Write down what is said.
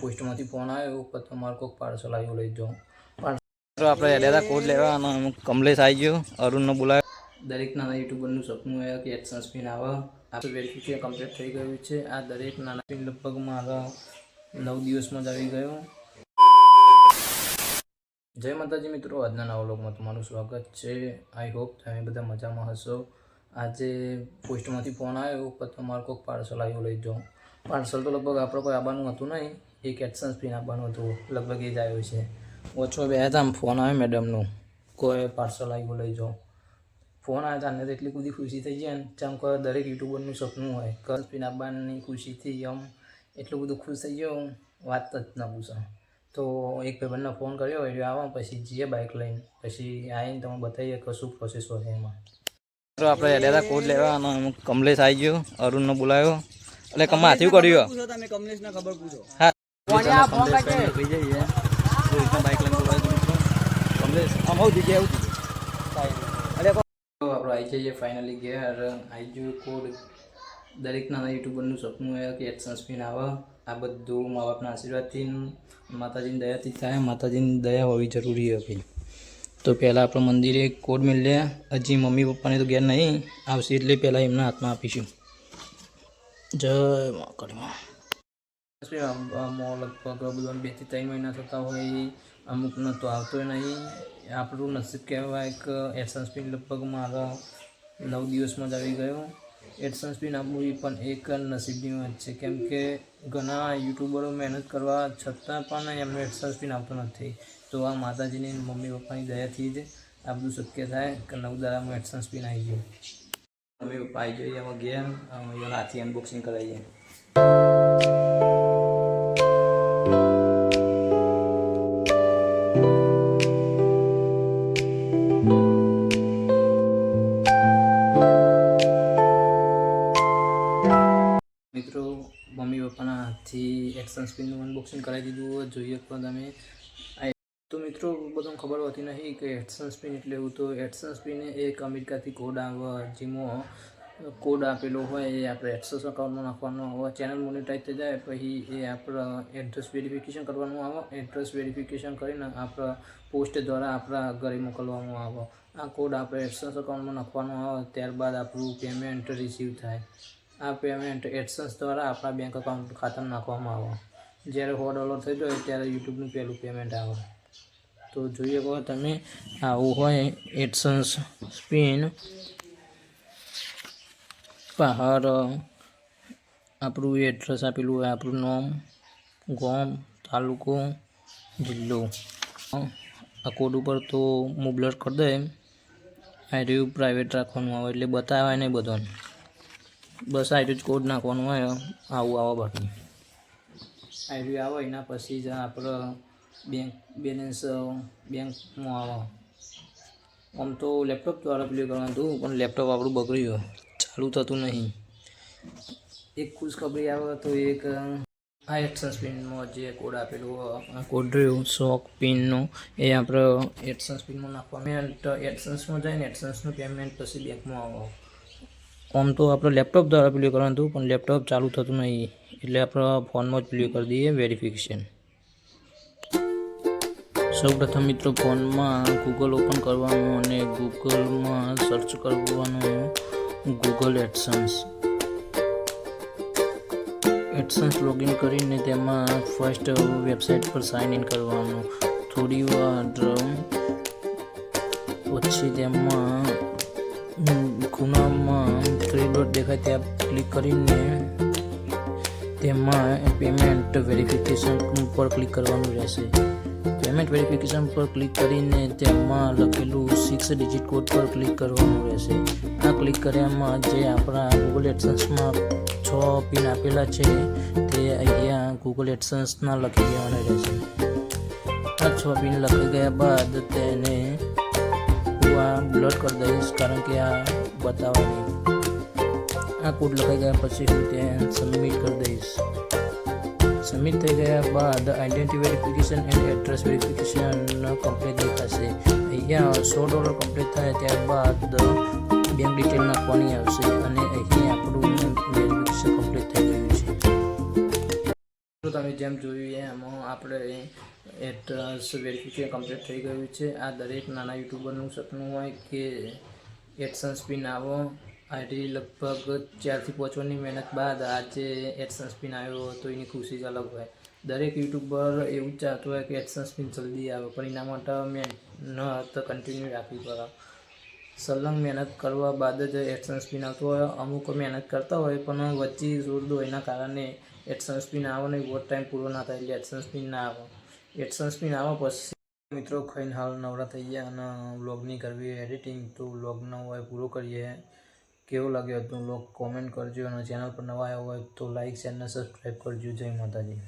પોસ્ટમાંથી phone આવ્યો કે તમારે કોઈક પાર્સલ આવ્યું લઈ જાઓ. પાર્સલ આપણે એડેરા કોડ લેવા અને કમલેશ આવી ગયો, અરુણને બોલાવ્યો. દરેક નાના યુટ્યુબરનું સપનું હોય કે એડસન્સ પિન આવે. આપણે વેરિફિકેશન કમ્પ્લીટ થઈ ગયું છે. આ દરેક નાના પિન લગભગ મારા 9 દિવસમાં જ આવી ગયો. જય માતાજી મિત્રો, આજના નવા વ્લોગમાં તમારું સ્વાગત છે. આઈ હોપ તમે બધા મજામાં હશો. આજે પોસ્ટમાંથી ફોન આવ્યો કે તમારે કોઈક પાર્સલ આવ્યું લઈ જાઓ. પાર્સલ તો લગભગ આપણે કોઈ આવવાનું હતું નહીં, એક એડસન્સ પિન આપવાનું હતું, લગભગ એ જ આવ્યું છે. ઓછો બે હતા, આમ ફોન આવ્યો મેડમનું, કોઈ પાર્સલ આવ્યું લઈ જાઓ. ફોન આવ્યા હતા ને તો એટલી બધી ખુશી થઈ જાય ને, જેમ કે દરેક યુટ્યુબરનું સપનું હોય કે પિન આપવાની ખુશીથી આમ એટલું બધું ખુશ થઈ ગયો, વાત જ ના પૂછો. તો એક ભાઈબંધને ફોન કર્યો, એ આવવા પછી જઈએ બાઇક લઈને, પછી આવીને તમે બતાવીએ કે શું પ્રોસેસ હોય એમાં. તો આપણે એડેરા કોડ લેવા અને કમલેશ આવી ગયો, અરુણને બોલાવ્યો. એટલે કમાથ્યું કર્યું તમે કમલેશને ખબર પૂછો. હા થઈ જઈએ બાઇક લઈને બોલાવ્યો કમલેશ. આમ બહુ જગ્યાએ આવું આપણે આવી જઈએ ફાઇનલી ઘેર. આવી ગયો કોડ. દરેક નાના યુટ્યુબરનું સપનું હોય કે એડસન્સ પિન આવે. આ બધું મા બાપના આશીર્વાદથી, માતાજીની દયાથી થાય. માતાજીની દયા હોવી જરૂરી હતી. તો પહેલાં આપણે મંદિરે કોડ મેળવ્યા. હજી મમ્મી પપ્પાને તો ઘેર નહીં આવશે, એટલે પહેલાં એમના હાથમાં આપીશું. જય મા કાળીમાં. લગભગ બધા 2 થી 3 મહિના થતા હોય, અમુકને તો આવતો નહીં. આપણું નસીબ કહેવાય કે એડસન્સ પિન લગભગ મારા 9 દિવસમાં જ આવી ગયો. એડસન્સ પિન આપવું પણ એક નસીબની વાત છે, કેમ કે ઘણા યુટ્યુબરો મહેનત કરવા છતાં પણ એમને એડસન્સ પિન આવતો નથી. તો આ માતાજીની મમ્મી પપ્પાની દયાથી જ આ બધું શક્ય થાય કે 9 દાડામાં એડસન્સ પિન આવી ગયું. મમ્મી પપ્પા આવી જઈએ એમાં ગેમ હાથી અનબોક્સિંગ કરાવીએ. મિત્રો મમ્મી પપ્પાના હાથથી એડસન્સ પિનનું અનબોક્સિંગ કરાવી દીધું. જોઈએ પણ તમે. તો મિત્રો બધું ખબર હોતી નહીં કે એડસન્સ પિન એટલે એવું. તો એડસન્સ પિન એક અમેરિકાથી કોડ આવે, જેમાં કોડ આપેલો હોય એ આપણે એડસન્સ અકાઉન્ટમાં નાખવાનો આવે. ચેનલ મોનેટાઈઝ થઈ જાય પછી એ આપણે એડ્રેસ વેરિફિકેશન કરવાનું આવે. એડ્રેસ વેરિફિકેશન કરીને આપણે પોસ્ટ દ્વારા આપણા ઘરે મોકલવાનું આવે. આ કોડ આપણે એડસન્સ અકાઉન્ટમાં નાખવાનો આવે, ત્યારબાદ આપણું પેમેન્ટ રિસીવ થાય. આ પેમેન્ટ એડસન્સ દ્વારા આપણા બેંક અકાઉન્ટ ખાતામાં નાખવામાં આવે. જ્યારે $100 થઈ જાય ત્યારે યુટ્યુબનું પહેલું પેમેન્ટ આવે. તો જોઈએ કહો તમે, આવું હોય એડસન્સ પિન. બહાર આપણું એડ્રેસ આપેલું હોય, આપણું નામ, ગામ, તાલુકો, જિલ્લો. આ કોડ ઉપર તો હું બ્લર કરી દે. આ રહ્યું પ્રાઇવેટ રાખવાનું આવે, એટલે બતાવાય નહીં બધાને. બસ આ જ કોડ નાખવાનું હોય. આવું આવે બાકી આ રહ્યું આવે. એના પછી જ આપણે બેંક બેલેન્સ બેંકમાં આવે. આમ તો લેપટોપ દ્વારા પ્લે કરવાનું હતું, પણ લેપટોપ આપણું બગડ્યું, ચાલુ થતું નહીં. એક ખુશખબરી આવે તો એક આ એડસન્સ પિનમાં જે કોડ આપેલો આ કોડ રહ્યો શોક પિનનો, એ આપણે એડસન્સ પિનમાં નાખવાનું. પેમેન્ટ એડસન્સમાં જાય ને એડસન્સનું પેમેન્ટ પછી બેંકમાં આવે. આમ તો આપણે લેપટોપ દ્વારા પ્લે કરવાનું હતું, પણ લેપટોપ ચાલુ થતું નહીં, એટલે આપણે ફોનમાં જ પ્લે કરી દઈએ વેરિફિકેશન. સૌપ્રથમ મિત્રો ફોનમાં ગૂગલ ઓપન કરવાનું અને ગૂગલમાં સર્ચ કરવાનું ગૂગલ એડસન્સ લોગિન કરીને તેમાં ફર્સ્ટ વેબસાઇટ પર સાઇન ઇન કરવાનું. થોડી વાર પછી તેમાં ખૂણામાં 3 ડોટ દેખાય ત્યાં ક્લિક કરીને તેમાં પેમેન્ટ વેરિફિકેશન પર ક્લિક કરવાનું રહેશે. પેમેન્ટ વેરિફિકેશન પર ક્લિક કરીને તેમાં લખેલું 6 ડિજિટ કોડ પર ક્લિક કરવાનું રહેશે. આ ક્લિક કર્યામાં જે આપણા ગૂગલ એડસન્સમાં 6 પિન આપેલા છે તે અહીંયા ગૂગલ એડસન્સના લખી દેવાના રહેશે. આ 6 પિન લખી ગયા બાદ તેને હું આ બ્લર કરી દઈશ, કારણ કે આ બતાવવાની. આ કોડ લખાઈ ગયા પછી હું તેને સબમિટ કરી દઈશ. સબમિટ થઈ ગયા બાદ identity verification and address verification complete દેખાશે. અહીંયા $100 કમ્પ્લીટ થાય ત્યારબાદ બેંક ડિટેલ નાખવાની આવશે અને અહીં આપણું વેરિફિકેશન કમ્પ્લીટ થઈ ગયું છે. તો તમે જેમ જોયું એમાં આપણે એડ્રેસ વેરિફિકેશન કમ્પ્લીટ થઈ ગયું છે. આ દરેક નાના યુટ્યુબરનું સપનું હોય કે એડસન્સ પિન આવો. આઈડી લગભગ 4 થી 5 વર્ષની મહેનત બાદ આજે એડસન્સ પિન આવ્યો તો એની ખુશી જ અલગ હોય. દરેક યુટ્યુબર એવું જ ચાહતું હોય કે એડસન્સ પિન જલ્દી આવે, પણ એના માટે મહેનત કન્ટિન્યુ રાખવી પડે. સલંગ મહેનત કરવા બાદ જ એડસન્સ પિન આવતો હોય. અમુક મહેનત કરતા હોય પણ વચ્ચે રોડ દો એના કારણે એડસન્સ પિન આવે નહીં, બહુ ટાઈમ પૂરો ના થાય એટલે એડસન્સ પિન ના આવે. એડસન્સ પિન આવે પછી મિત્રો ખાઈને હાલ નવરા થઈ ગયા અને વ્લોગની કરવી એડિટિંગ, તો વ્લોગનો હોય પૂરો કરીએ. કેવો લાગ્યો હતો વ્લોગ કોમેન્ટ કરજો અને ચેનલ પર નવા આવ્યા હોય તો લાઈક, શેર અને સબસ્ક્રાઈબ કરજો. જય માતાજી.